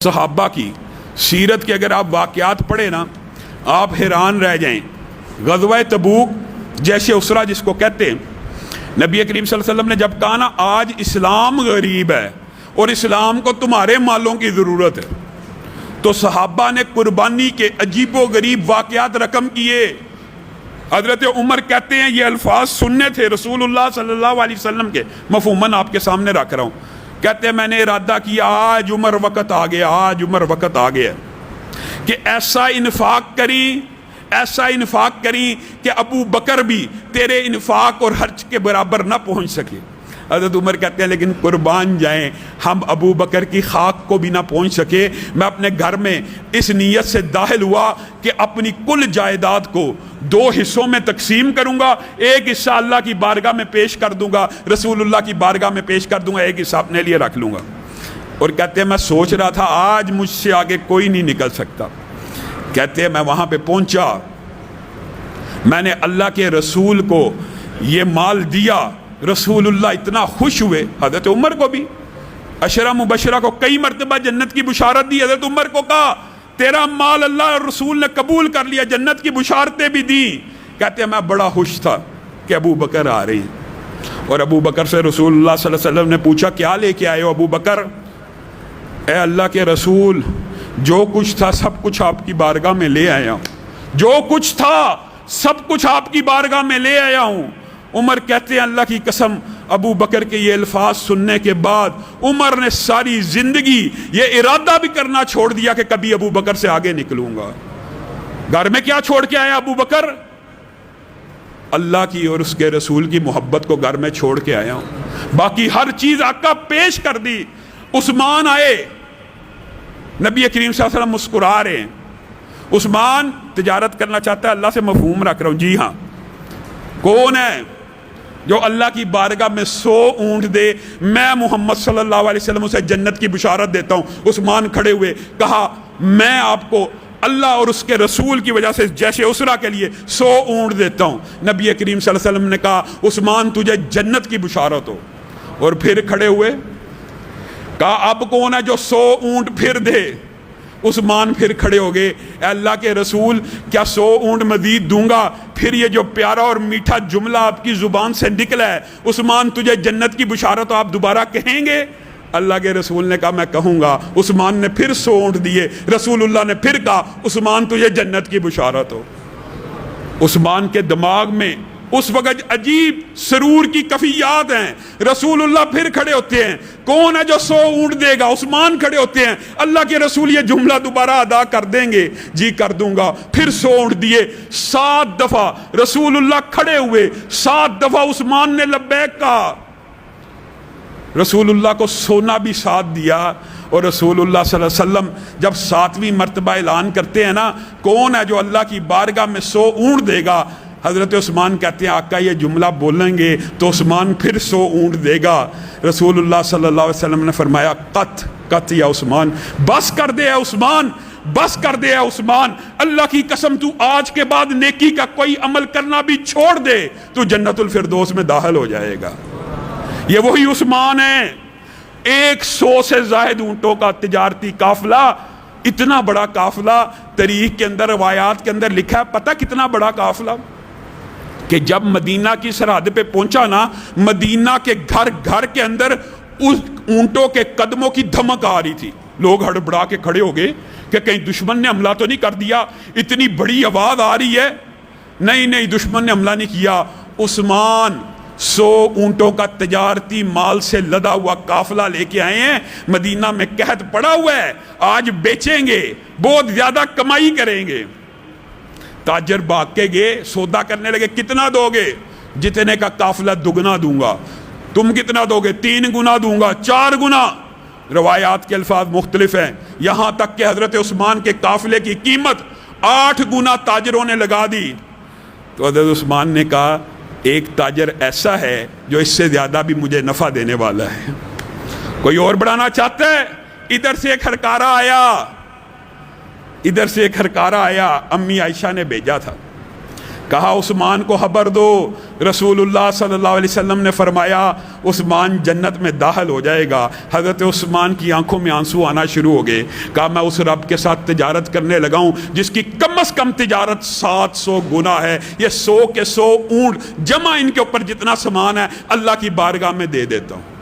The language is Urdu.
صحابہ کی سیرت کے اگر آپ واقعات پڑھیں نا آپ حیران رہ جائیں. غزوہ تبوک جیش اسرا جس کو کہتے ہیں, نبی کریم صلی اللہ علیہ وسلم نے جب کہا نا آج اسلام غریب ہے اور اسلام کو تمہارے مالوں کی ضرورت ہے, تو صحابہ نے قربانی کے عجیب و غریب واقعات رقم کیے. حضرت عمر کہتے ہیں یہ الفاظ سننے تھے رسول اللہ صلی اللہ علیہ وسلم کے, مفہوماً آپ کے سامنے رکھ رہا ہوں. کہتے ہیں میں نے ارادہ کیا آج عمر وقت آ گیا, آج عمر وقت آ گیا کہ ایسا انفاق کریں کہ ابو بکر بھی تیرے انفاق اور خرچ کے برابر نہ پہنچ سکے. حضرت عمر کہتے ہیں لیکن قربان جائیں ہم ابو بکر کی خاک کو بھی نہ پہنچ سکے. میں اپنے گھر میں اس نیت سے داخل ہوا کہ اپنی کل جائیداد کو 2 حصوں میں تقسیم کروں گا, ایک حصہ اللہ کی بارگاہ میں پیش کر دوں گا, رسول اللہ کی بارگاہ میں پیش کر دوں گا, ایک حصہ اپنے لیے رکھ لوں گا. اور کہتے ہیں میں سوچ رہا تھا آج مجھ سے آگے کوئی نہیں نکل سکتا. کہتے ہیں میں وہاں پہ پہنچا, میں نے اللہ کے رسول کو یہ مال دیا, رسول اللہ اتنا خوش ہوئے. حضرت عمر کو بھی عشرہ مبشرہ کو کئی مرتبہ جنت کی بشارت دی. حضرت عمر کو کہا تیرا مال اللہ اور رسول نے قبول کر لیا, جنت کی بشارتیں بھی دی. کہتے ہیں میں بڑا خوش تھا کہ ابو بکر آ رہے ہیں. اور ابو بکر سے رسول اللہ صلی اللہ علیہ وسلم نے پوچھا کیا لے کے آئے ہو ابو بکر؟ اے اللہ کے رسول جو کچھ تھا سب کچھ آپ کی بارگاہ میں لے آیا ہوں, جو کچھ تھا سب کچھ آپ کی بارگاہ میں لے آیا ہوں. عمر کہتے ہیں اللہ کی قسم ابو بکر کے یہ الفاظ سننے کے بعد عمر نے ساری زندگی یہ ارادہ بھی کرنا چھوڑ دیا کہ کبھی ابو بکر سے آگے نکلوں گا. گھر میں کیا چھوڑ کے آیا ابو بکر؟ اللہ کی اور اس کے رسول کی محبت کو گھر میں چھوڑ کے آیا ہوں, باقی ہر چیز آقا پیش کر دی. عثمان آئے, نبی کریم صلی اللہ علیہ وسلم مسکرا رہے ہیں. عثمان تجارت کرنا چاہتا ہے, اللہ سے مفہوم رکھ رہا ہوں. جی ہاں, کون ہے جو اللہ کی بارگاہ میں 100 اونٹ دے؟ میں محمد صلی اللہ علیہ وسلم سے جنت کی بشارت دیتا ہوں. عثمان کھڑے ہوئے کہا میں آپ کو اللہ اور اس کے رسول کی وجہ سے جیش اسرا کے لیے 100 اونٹ دیتا ہوں. نبی کریم صلی اللہ علیہ وسلم نے کہا عثمان تجھے جنت کی بشارت ہو. اور پھر کھڑے ہوئے کہا اب کون ہے جو 100 اونٹ پھر دے؟ عثمان پھر کھڑے ہو گئے, اے اللہ کے رسول کیا 100 اونٹ مزید دوں گا؟ پھر یہ جو پیارا اور میٹھا جملہ آپ کی زبان سے نکلا ہے عثمان تجھے جنت کی بشارت آپ دوبارہ کہیں گے؟ اللہ کے رسول نے کہا میں کہوں گا. عثمان نے پھر 100 اونٹ دیے. رسول اللہ نے پھر کہا عثمان تجھے جنت کی بشارت ہو. عثمان کے دماغ میں اس وقت عجیب سرور کی کفیات ہیں. رسول اللہ پھر کھڑے ہوتے ہیں, کون ہے جو 100 اونٹ دے گا؟ عثمان کھڑے ہوتے ہیں, اللہ کے رسول یہ جملہ دوبارہ ادا کر دیں گے؟ جی کر دوں گا. پھر 100 اونٹ دیے. 7 دفعہ رسول اللہ کھڑے ہوئے, 7 دفعہ عثمان نے لبیک کہا. رسول اللہ کو سونا بھی ساتھ دیا. اور رسول اللہ صلی اللہ علیہ وسلم جب 7ویں مرتبہ اعلان کرتے ہیں نا کون ہے جو اللہ کی بارگاہ میں 100 اونٹ دے گا, حضرت عثمان کہتے ہیں آقا یہ جملہ بولیں گے تو عثمان پھر 100 اونٹ دے گا. رسول اللہ صلی اللہ علیہ وسلم نے فرمایا قط یا عثمان, بس کر دے اے عثمان, بس کر دے اے عثمان, اللہ کی قسم تو آج کے بعد نیکی کا کوئی عمل کرنا بھی چھوڑ دے تو جنت الفردوس میں داخل ہو جائے گا. یہ وہی عثمان ہے. 100 سے زائد اونٹوں کا تجارتی قافلہ, اتنا بڑا قافلہ. تاریخ کے اندر روایات کے اندر لکھا ہے پتہ کتنا بڑا قافلہ کہ جب مدینہ کی سرحد پہ پہنچا نا مدینہ کے گھر گھر کے اندر اس اونٹوں کے قدموں کی دھمک آ رہی تھی. لوگ ہڑبڑا کے کھڑے ہو گئے کہ کہیں دشمن نے حملہ تو نہیں کر دیا, اتنی بڑی آواز آ رہی ہے. نہیں دشمن نے حملہ نہیں کیا. عثمان 100 اونٹوں کا تجارتی مال سے لدا ہوا قافلہ لے کے آئے ہیں. مدینہ میں قحط پڑا ہوا ہے, آج بیچیں گے, بہت زیادہ کمائی کریں گے. تاجر بھاگ کے گئے, سودا کرنے لگے. کتنا دو گے؟ جتنے کا قافلہ دگنا دوں گا. تم کتنا دو گے؟ 3 گنا دوں گا, 4 گنا. روایات کے الفاظ مختلف ہیں, یہاں تک کہ حضرت عثمان کے قافلے کی قیمت 8 گنا تاجروں نے لگا دی. تو حضرت عثمان نے کہا ایک تاجر ایسا ہے جو اس سے زیادہ بھی مجھے نفع دینے والا ہے, کوئی اور بڑھانا چاہتا ہے؟ ادھر سے ایک ہرکارا آیا, ادھر سے ایک ہرکارا آیا. امی عائشہ نے بھیجا تھا کہا عثمان کو خبر دو، رسول اللہ صلی اللہ علیہ وسلم نے فرمایا عثمان جنت میں داخل ہو جائے گا۔ حضرت عثمان کی آنکھوں میں آنسو آنا شروع ہو گئے، کہا میں اس رب کے ساتھ تجارت کرنے لگا ہوں جس کی کم از کم تجارت 700 گنا ہے، یہ 100 کے 100 اونٹ جمع ان کے اوپر جتنا سامان ہے اللہ کی بارگاہ میں دے دیتا ہوں۔